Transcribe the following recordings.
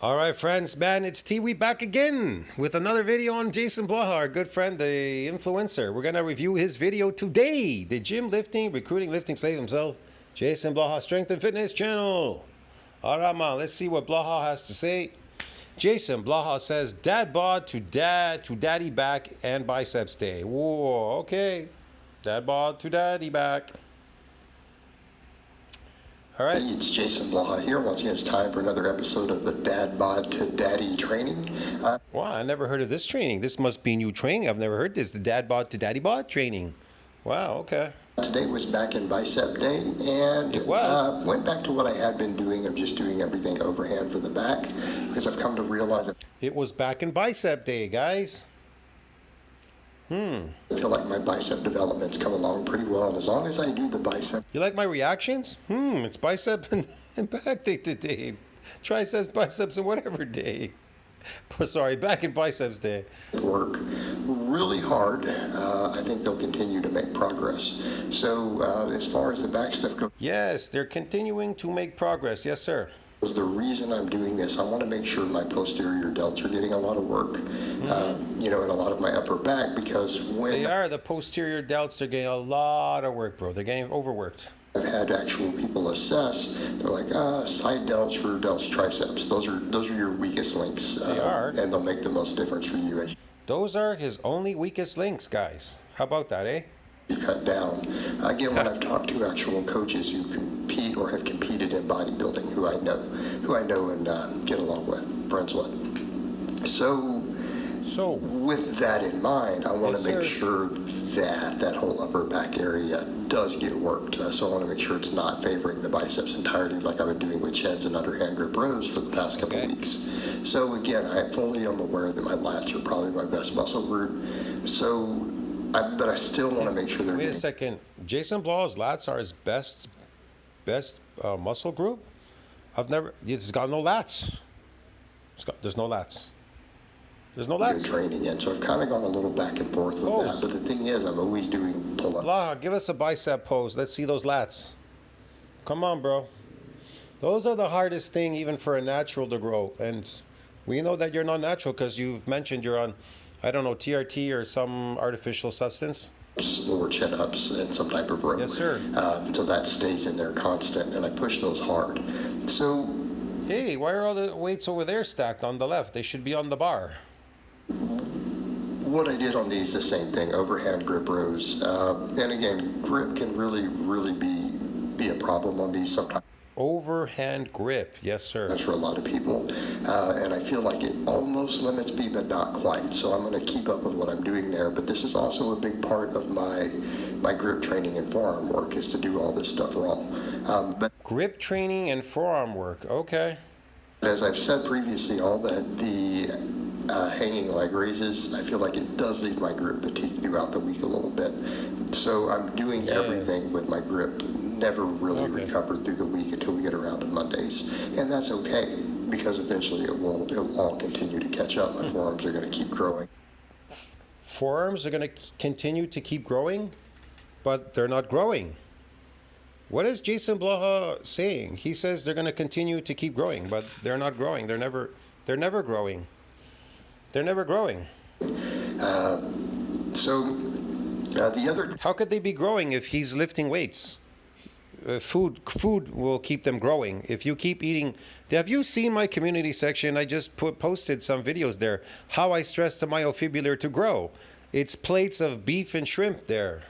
All right, friends, man, it's Tiwi back again with another video on JasonBlaha, our good friend, the influencer. We're going to review his video today, the gym lifting, recruiting, lifting slave himself, JasonBlaha Strength and Fitness channel. All right, man, let's see what Blaha has to say. JasonBlaha says, Dadbod to daddy back and biceps day. Whoa, okay. Dadbod to daddy back. All right. It's JasonBlaha here. Once again, it's time for another episode of the Dadbod to Daddy training. Wow, I never heard of this training. This must be new training. I've never heard this. The Dadbod to DaddyBod training. Wow, okay. Today was back in bicep day, and it was. Went back to what I had been doing of just doing everything overhand for the back, because I've come to realize that it was back in bicep day, guys. I feel like my bicep development's come along pretty well, and as long as I do the bicep... You like my reactions? It's bicep and back day today. Triceps, biceps, and whatever day. Sorry, back in biceps day. Work really hard. I think they'll continue to make progress. So as far as the back stuff goes... Yes, they're continuing to make progress. Yes, sir. The reason I'm doing this, I want to make sure my posterior delts are getting a lot of work, you know, and a lot of my upper back, because when... They are. The posterior delts, they're getting a lot of work, bro. They're getting overworked. I've had actual people assess. They're like, side delts for delts triceps. Those are your weakest links. They are. And they'll make the most difference for you as those are his only weakest links, guys. How about that, eh? you cut down. Again, when I've talked to actual coaches who compete or have competed in bodybuilding, who I know and get along with, friends with. So with that in mind, I want to make sure that that whole upper back area does get worked. So I want to make sure it's not favoring the biceps entirely, like I've been doing with sheds and underhand grip rows for the past couple weeks. So again, I fully am aware that my lats are probably my best muscle group. But I still want to make sure they're... Wait a second. JasonBlaha's lats are his best muscle group? It's got no lats. There's no lats. There's no lats. Training in, so I've kind of gone a little back and forth with that. But the thing is, I'm always doing pull-ups. Blaha, give us a bicep pose. Let's see those lats. Come on, bro. Those are the hardest thing even for a natural to grow. And we know that you're not natural because you've mentioned you're on, I don't know, TRT or some artificial substance. Or chin-ups and some type of row. Yes, sir. So that stays in there constant, and I push those hard. So... Hey, why are all the weights over there stacked on the left? They should be on the bar. What I did on these, the same thing, overhand grip rows. And again, grip can really be a problem on these sometimes. Overhand grip, yes, sir. That's for a lot of people. And I feel like it almost limits me, but not quite. So I'm going to keep up with what I'm doing there. But this is also a big part of my grip training and forearm work, is to do all this stuff raw. But grip training and forearm work, okay. As I've said previously, all the hanging leg raises, I feel like it does leave my grip fatigue throughout the week a little bit. So I'm doing everything with my grip, never really recovered through the week until we get around to Mondays. And that's okay, because eventually it will all continue to catch up. My forearms are going to keep growing. Forearms are going to continue to keep growing, but they're not growing. What is JasonBlaha saying? He says they're going to continue to keep growing, but they're not growing. They're never growing. They're never growing. The other... How could they be growing if he's lifting weights? Food will keep them growing. If you keep eating... Have you seen my community section? I just posted some videos there. How I stress the myofibular to grow. It's plates of beef and shrimp there.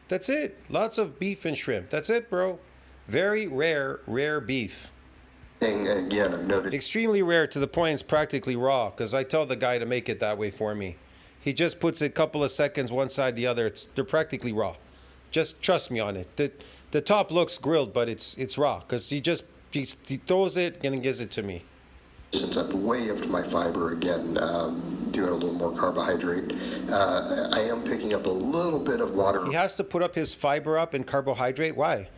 That's it. Lots of beef and shrimp. That's it, bro. Very rare beef. Again, I've noted... Extremely rare, to the point it's practically raw, because I tell the guy to make it that way for me. He just puts a couple of seconds one side the other. They're practically raw. Just trust me on it. The top looks grilled, but it's raw, because he throws it and gives it to me. Since I'm way up to my fiber again, doing a little more carbohydrate, I am picking up a little bit of water. He has to put up his fiber up and carbohydrate. Why?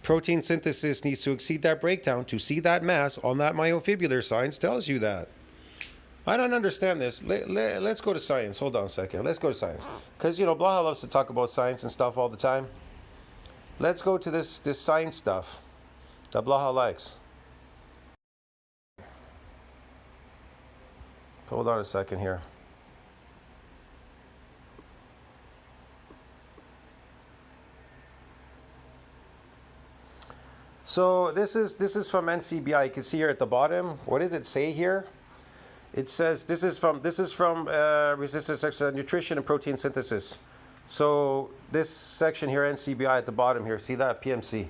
Protein synthesis needs to exceed that breakdown to see that mass on that myofibular. Science tells you that. I don't understand this. Let's go to science. Hold on a second. Let's go to science. Because, you know, Blaha loves to talk about science and stuff all the time. Let's go to this science stuff that Blaha likes. Hold on a second here. So this is from NCBI. You can see here at the bottom. What does it say here? It says this is from resistance nutrition and protein synthesis. So this section here, NCBI at the bottom here. See that PMC?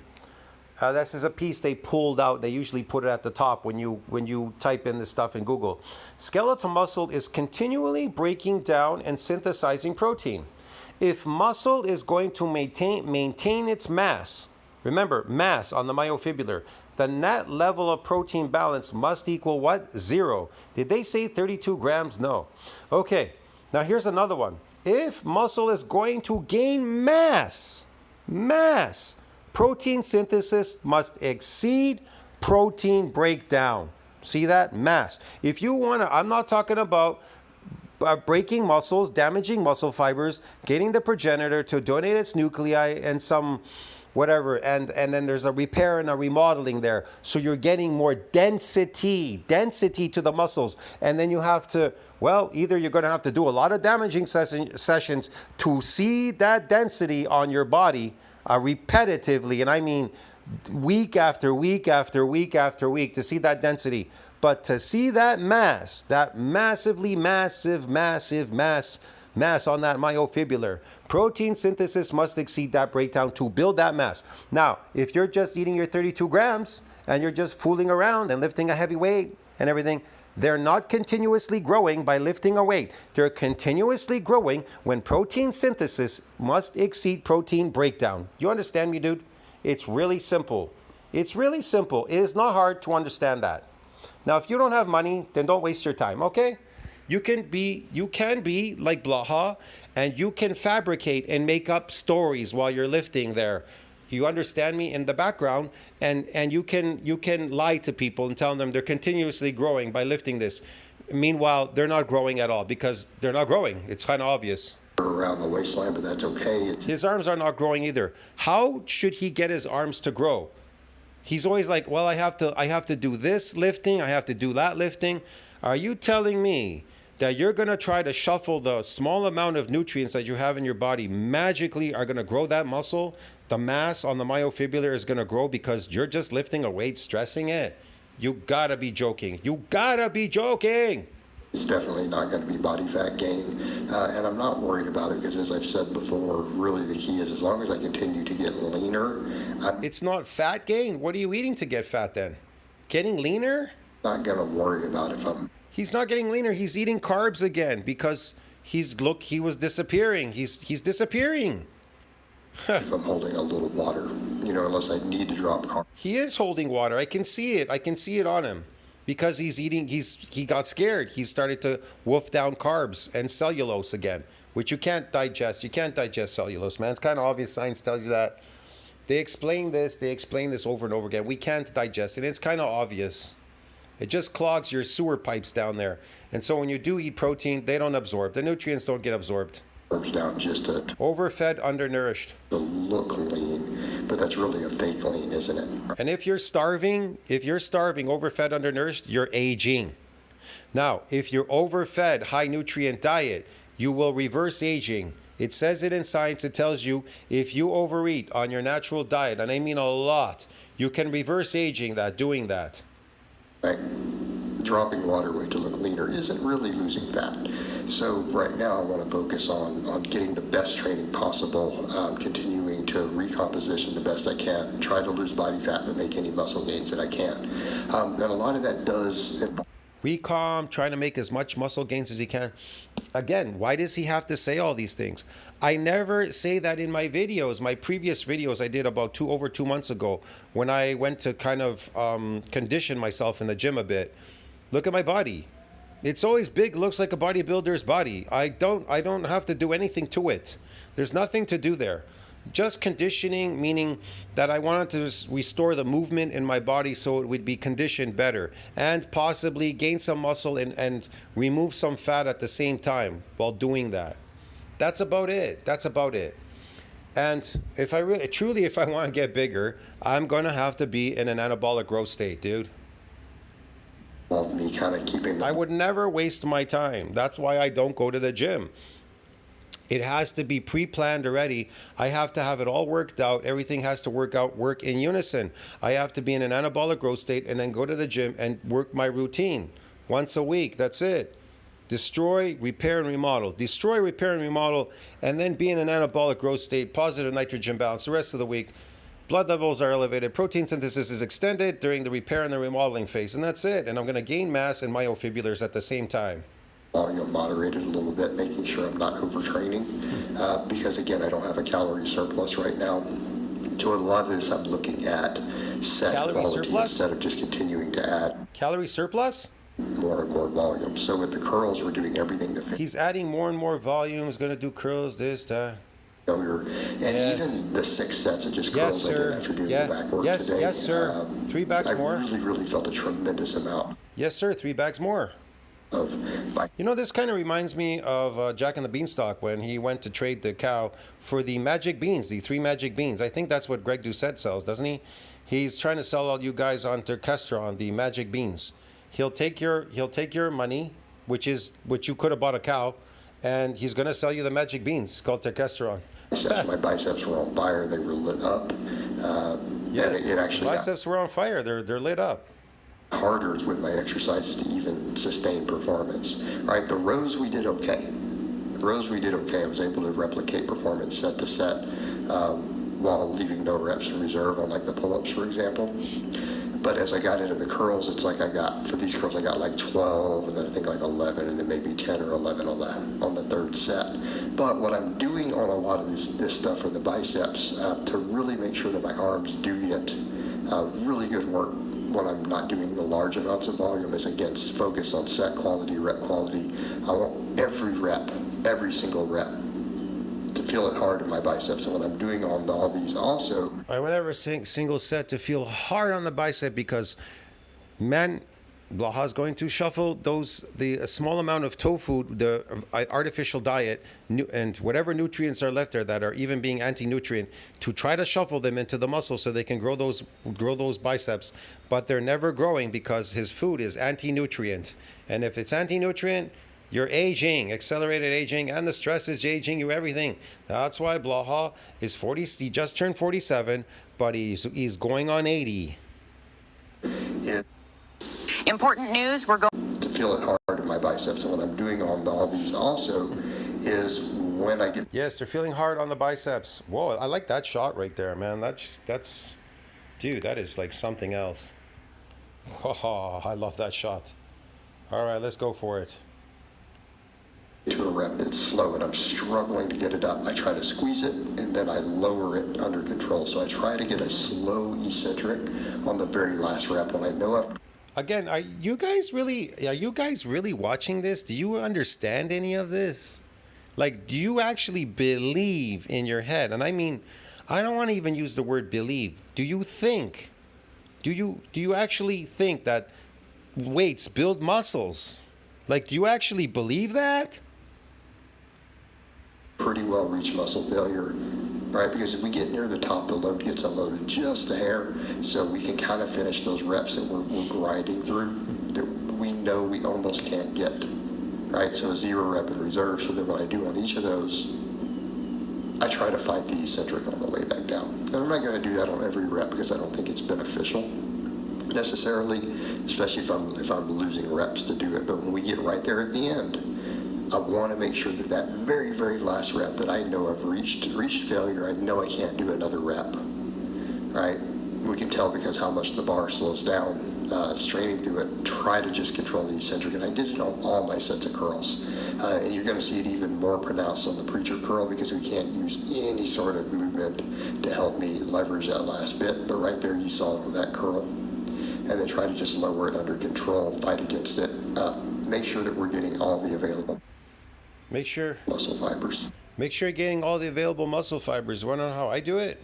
This is a piece they pulled out. They usually put it at the top when you type in this stuff in Google. Skeletal muscle is continually breaking down and synthesizing protein. If muscle is going to maintain its mass, remember mass on the myofibrillar, the net level of protein balance must equal what? 0. Did they say 32 grams? No. Okay, now here's another one. If muscle is going to gain mass, protein synthesis must exceed protein breakdown. See that? Mass. If you want to, I'm not talking about breaking muscles, damaging muscle fibers, getting the progenitor to donate its nuclei and some whatever, and then there's a repair and a remodeling there. So you're getting more density to the muscles. And then you have to, well, either you're going to have to do a lot of damaging sessions to see that density on your body repetitively, and I mean week after week after week after week, to see that density. But to see that mass, that massively massive mass on that myofibrillar, protein synthesis must exceed that breakdown to build that mass. Now, if you're just eating your 32 grams and you're just fooling around and lifting a heavy weight and everything, they're not continuously growing by lifting a weight. They're continuously growing when protein synthesis must exceed protein breakdown. You understand me, dude? It's really simple. It's really simple. It is not hard to understand that. Now, if you don't have money, then don't waste your time, okay? You can be like Blaha, and you can fabricate and make up stories while you're lifting there. You understand me, in the background, and you can lie to people and tell them they're continuously growing by lifting this. Meanwhile, they're not growing at all because they're not growing. It's kind of obvious. Around the waistline, but that's okay. His arms are not growing either. How should he get his arms to grow? He's always like, well, I have to do this lifting, I have to do that lifting. Are you telling me that you're going to try to shuffle the small amount of nutrients that you have in your body magically are going to grow that muscle? The mass on the myofibrillar is going to grow because you're just lifting a weight, stressing it? You gotta be joking. You gotta be joking. It's definitely not going to be body fat gain, and I'm not worried about it because, as I've said before, really the key is as long as I continue to get leaner. It's not fat gain. What are you eating to get fat then? Getting leaner? Not going to worry about if I'm... He's not getting leaner. He's eating carbs again because he was disappearing. He's disappearing. if I'm holding a little water, unless I need to drop carbs. He is holding water. I can see it. I can see it on him. Because he's eating, he got scared. He started to wolf down carbs and cellulose again, which you can't digest. You can't digest cellulose, man. It's kind of obvious. Science tells you that. They explain this over and over again. We can't digest it. It's kind of obvious. It just clogs your sewer pipes down there. And so when you do eat protein, they don't absorb. The nutrients don't get absorbed. Down just to overfed, undernourished. To look lean, but that's really a fake lean, isn't it? And if you're starving, overfed, undernourished, you're aging. Now, if you're overfed, high nutrient diet, you will reverse aging. It says it in science. It tells you if you overeat on your natural diet, and I mean a lot, you can reverse aging doing that. Right. Dropping water weight to look leaner isn't really losing fat. So right now I want to focus on getting the best training possible, continuing to recomposition the best I can, try to lose body fat but make any muscle gains that I can. And a lot of that does... Recom, trying to make as much muscle gains as he can. Again, why does he have to say all these things? I never say that in my videos. My previous videos I did about over 2 months ago when I went to kind of condition myself in the gym a bit. Look at my body. It's always big, looks like a bodybuilder's body. I don't have to do anything to it. There's nothing to do there. Just conditioning, meaning that I wanted to restore the movement in my body so it would be conditioned better and possibly gain some muscle and remove some fat at the same time while doing that. That's about it. That's about it. And if I want to get bigger, I'm going to have to be in an anabolic growth state, dude. Of me kind of keeping I would never waste my time. That's why I don't go to the gym. It has to be pre-planned already. I have to have it all worked out. Everything has to work in unison. I have to be in an anabolic growth state and then go to the gym and work my routine once a week. That's it. Destroy, repair, and remodel. Destroy, repair, and remodel, and then be in an anabolic growth state, positive nitrogen balance the rest of the week. Blood levels are elevated. Protein synthesis is extended during the repair and the remodeling phase. And that's it. And I'm going to gain mass and myofibulars at the same time. Volume moderated a little bit, making sure I'm not overtraining. Because again, I don't have a calorie surplus right now. So a lot of this I'm looking at set Calorie quality surplus? instead of just continuing to add Calorie surplus? more and more volume. So with the curls, we're doing everything to fit He's adding more and more volume. He's going to do curls, this, that. failure. And even the 6 sets of just Yes, curls I sir. did after doing Yeah. the back work Yes, today. yes, sir. 3 bags I more. really felt a tremendous amount Yes, sir. 3 bags more. of my You know, this kind of reminds me of Jack and the Beanstalk when he went to trade the cow for the magic beans, the 3 magic beans. I think that's what Greg Doucette sells, doesn't he? He's trying to sell all you guys on Terkestrol, the magic beans. He'll take your money, which you could have bought a cow, and he's going to sell you the magic beans called Terkestrol. biceps. My biceps were on fire. They were lit up. Yes, And it actually got biceps were on fire. They're lit up. harder with my exercises to even sustain performance. Right, the rows we did okay. I was able to replicate performance set to set while leaving no reps in reserve on like the pull-ups, for example. But as I got into the curls, it's like for these curls I got like 12, and then I think like 11, and then maybe 10 or 11 on the third set. But what I'm doing on a lot of this stuff for the biceps to really make sure that my arms do get really good work when I'm not doing the large amounts of volume is again focus on set quality, rep quality. I want every single rep to feel it hard in my biceps. And what I'm doing on all these also. I would never think single set to feel hard on the bicep because, man, Blaha's going to shuffle a small amount of tofu, the artificial diet, and whatever nutrients are left there that are even being anti-nutrient, to try to shuffle them into the muscle so they can grow those biceps. But they're never growing because his food is anti-nutrient. And if it's anti-nutrient, you're aging, accelerated aging, and the stress is aging you everything. That's why Blaha is 40. He just turned 47, but he's going on 80. Yeah. Important news, we're going To feel it hard in my biceps. And what I'm doing on all these also is when I get Yes, they're feeling hard on the biceps. Whoa, I like that shot right there, man. That's, dude, that is like something else. Oh, I love that shot. All right, let's go for it. to a rep that's slow and I'm struggling to get it up, I try to squeeze it and then I lower it under control. So I try to get a slow eccentric on the very last rep when I know I've Again, are you guys really watching this? Do you understand any of this? Like, do you actually believe in your head? And I mean, I don't want to even use the word believe. Do you think? Do you actually think that weights build muscles? Like, do you actually believe that? pretty well reach muscle failure, right? Because if we get near the top, the load gets unloaded just a hair, so we can kind of finish those reps that we're grinding through that we know we almost can't get, right? So a 0 rep in reserve, so that when I do on each of those, I try to fight the eccentric on the way back down. And I'm not going to do that on every rep because I don't think it's beneficial necessarily, especially if I'm losing reps to do it. But when we get right there at the end, I want to make sure that that very, very last rep that I know I've reached failure, I know I can't do another rep, right? We can tell because how much the bar slows down, straining through it, try to just control the eccentric. And I did it on all my sets of curls. And you're going to see it even more pronounced on the preacher curl because we can't use any sort of movement to help me leverage that last bit. But right there you saw that curl. And then try to just lower it under control, fight against it, make sure that we're getting all the available muscle fibers. Make sure you're getting all the available muscle fibers. Want to know how I do it?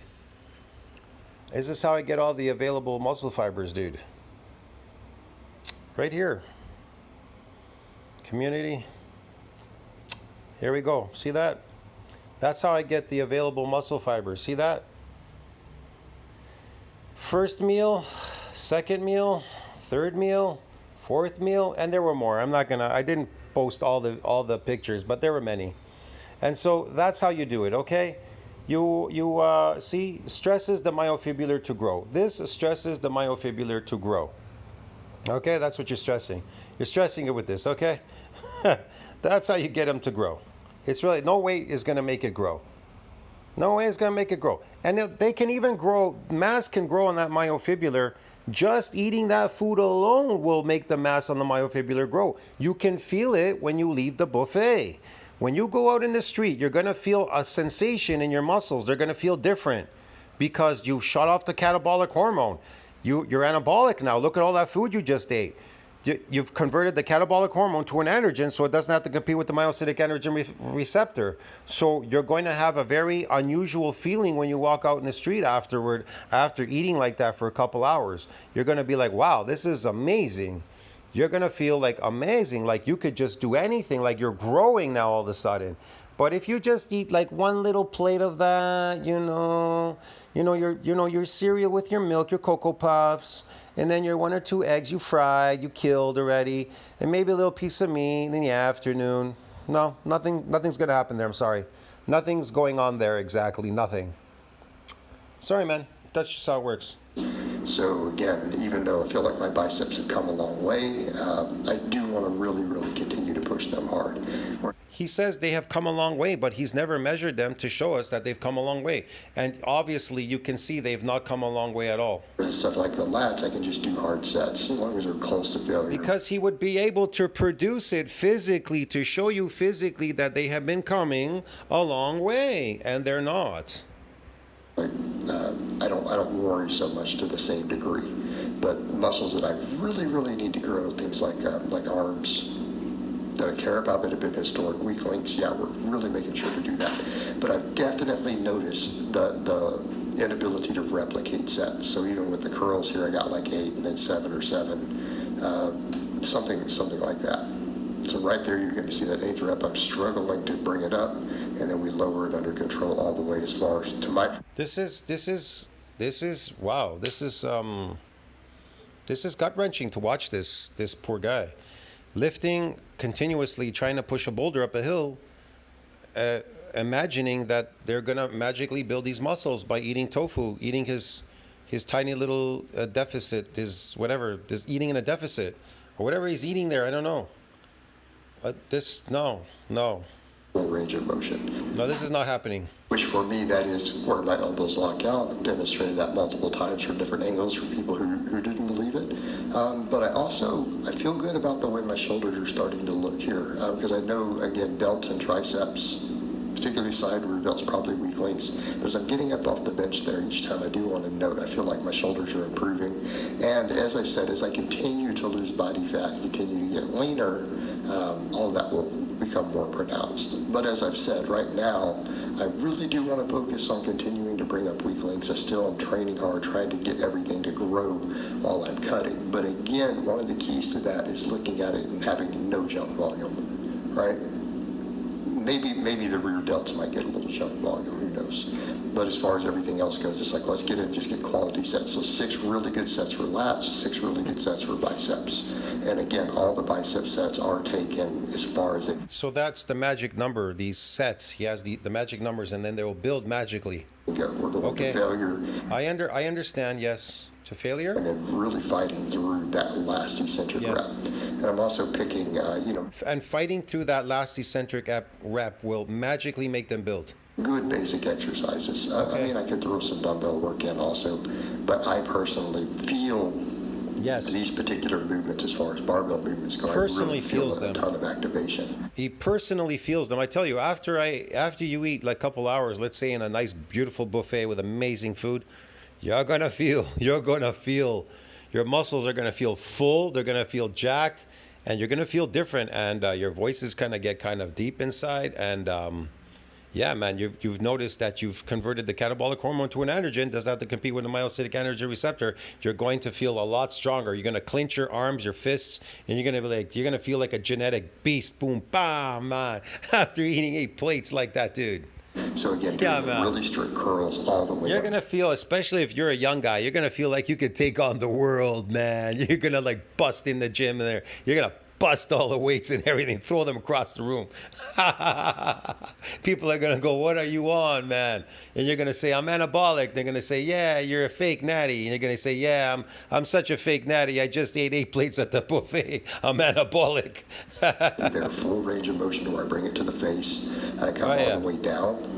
Is this how I get all the available muscle fibers, dude? Right here. Community. Here we go. See that? That's how I get the available muscle fibers. See that? First meal, second meal, third meal, Fourth meal, and there were more. I didn't post all the pictures, but there were many. And so that's how you do it, okay? You see, stresses the myofibrillar to grow. This stresses the myofibrillar to grow. Okay, that's what you're stressing. You're stressing it with this, okay? That's how you get them to grow. It's really, no weight is gonna make it grow. No way is gonna make it grow. And they can even grow, mass can grow on that myofibrillar. Just eating that food alone will make the mass on the myofibrillar grow. You can feel it when you leave the buffet. When you go out in the street, you're gonna feel a sensation in your muscles. They're gonna feel different because you shut off the catabolic hormone. You're anabolic now. Look at all that food you just ate. You've converted the catabolic hormone to an androgen, so it doesn't have to compete with the myocytic androgen receptor. So you're going to have a very unusual feeling when you walk out in the street afterward, after eating like that for a couple hours. You're going to be like, wow, this is amazing. You're going to feel like amazing, like you could just do anything, like you're growing now all of a sudden. But if you just eat like one little plate of that, your cereal with your milk, your Cocoa Puffs, and then your 1 or 2 eggs you fried, you killed already, and maybe a little piece of meat in the afternoon. No, nothing's gonna happen there, I'm sorry. Nothing's going on there exactly, nothing. Sorry, man, that's just how it works. So again, even though I feel like my biceps have come a long way, I do want to really, really continue to push them hard. He says they have come a long way, but he's never measured them to show us that they've come a long way. And obviously you can see they've not come a long way at all. Stuff like the lats, I can just do hard sets as long as they're close to failure. Because he would be able to produce it physically, to show you physically that they have been coming a long way, and they're not. I don't worry so much to the same degree, but muscles that I really, really need to grow, things like arms that I care about that have been historic weak links. Yeah, we're really making sure to do that. But I've definitely noticed the inability to replicate sets. So even with the curls here, I got like 8 and then 7 or 7, something like that. So right there, you're going to see that 8th rep. I'm struggling to bring it up, and then we lower it under control all the way as far as to my. This is wow. This is gut wrenching to watch this poor guy lifting continuously, trying to push a boulder up a hill, imagining that they're gonna magically build these muscles by eating tofu, eating his tiny little deficit, eating in a deficit, or whatever he's eating there. I don't know. No. Range of motion. No, this is not happening. Which for me, that is where my elbows lock out. I've demonstrated that multiple times from different angles for people who didn't believe it. But I feel good about the way my shoulders are starting to look here. Because I know, again, delts and triceps, particularly side rear delts, probably weak links. But as I'm getting up off the bench there each time, I do want to note, I feel like my shoulders are improving. And as I've said, as I continue to lose body fat, continue to get leaner, all of that will become more pronounced. But as I've said, right now, I really do want to focus on continuing to bring up weak links. I still am training hard, trying to get everything to grow while I'm cutting. But again, one of the keys to that is looking at it and having no jump volume, right? Maybe the rear delts might get a little jump volume, who knows. But as far as everything else goes, it's like, let's get in and just get quality sets. So 6 really good sets for lats, 6 really good sets for biceps. And again, all the bicep sets are taken as far as it. So that's the magic number, these sets. He has the magic numbers, and then they will build magically. Go. We're going to failure. I understand, yes. To failure? And then really fighting through that last eccentric rep. And I'm also picking, And fighting through that last eccentric rep will magically make them build. Good basic exercises. Okay. I mean, I could throw some dumbbell work in also, but I personally feel these particular movements, as far as barbell movements go, personally I really feel feels them. A ton of activation. He personally feels them. I tell you, after you eat like a couple hours, let's say in a nice, beautiful buffet with amazing food, you're gonna feel, your muscles are gonna feel full, they're gonna feel jacked, and you're gonna feel different, and your voices kind of get kind of deep inside, and yeah, man, you've noticed that you've converted the catabolic hormone to an androgen, doesn't have to compete with the myocytic androgen receptor. You're going to feel a lot stronger. You're gonna clench your arms, your fists, and you're gonna feel like a genetic beast. Boom, bam, man, after eating 8 plates like that, dude. So again, Yeah, doing the man. really strict curls all the way You're up. gonna feel, especially if you're a young guy, you're gonna feel like you could take on the world, man. You're gonna like bust in the gym there. You're gonna bust all the weights and everything, throw them across the room. People are gonna go, "What are you on, man?" And you're gonna say, "I'm anabolic." They're gonna say, "Yeah, you're a fake natty." And you're gonna say, "Yeah, I'm such a fake natty. I just ate 8 plates at the buffet. I'm anabolic." Their full range of motion to where I bring it to the face and I come Oh, all yeah. the way down.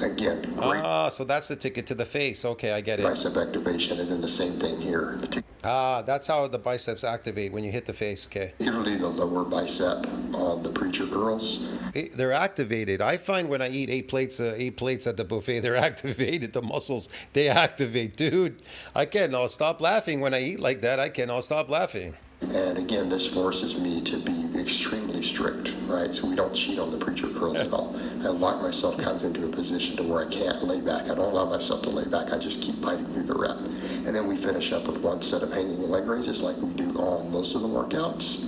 Again, great Ah, so that's the ticket to the face. Okay, I get it. bicep activation, and then the same thing here. Ah, that's how the biceps activate when you hit the face. Okay. Particularly the lower bicep on the preacher curls. They're activated. I find when I eat 8 plates at the buffet, they're activated. The muscles, they activate, dude. I cannot stop laughing when I eat like that. I cannot stop laughing. And again, this forces me to be extremely strict, right? So we don't cheat on the preacher curls at all. I lock myself kind of into a position to where I can't lay back. I don't allow myself to lay back. I just keep fighting through the rep. And then we finish up with one set of hanging leg raises like we do on most of the workouts.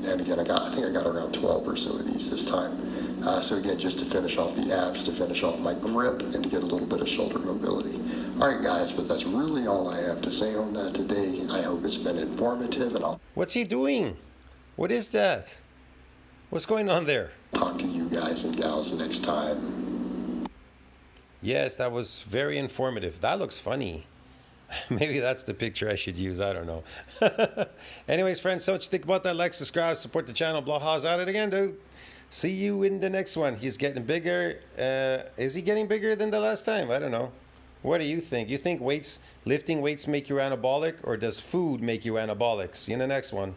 And again, I think I got around 12 or so of these this time. So again, just to finish off the abs, to finish off my grip, and to get a little bit of shoulder mobility. All right, guys, but that's really all I have to say on that today. I hope it's been informative, and I'll What's he doing? What is that? What's going on there? talk to you guys and gals next time. Yes, that was very informative. That looks funny. Maybe that's the picture I should use. I don't know. Anyways, friends, so what you think about that? Like, subscribe, support the channel. Blaha's at it again, dude. See you in the next one. He's getting bigger. Is he getting bigger than the last time? I don't know. What do you think? You think lifting weights make you anabolic, or does food make you anabolic? See you in the next one.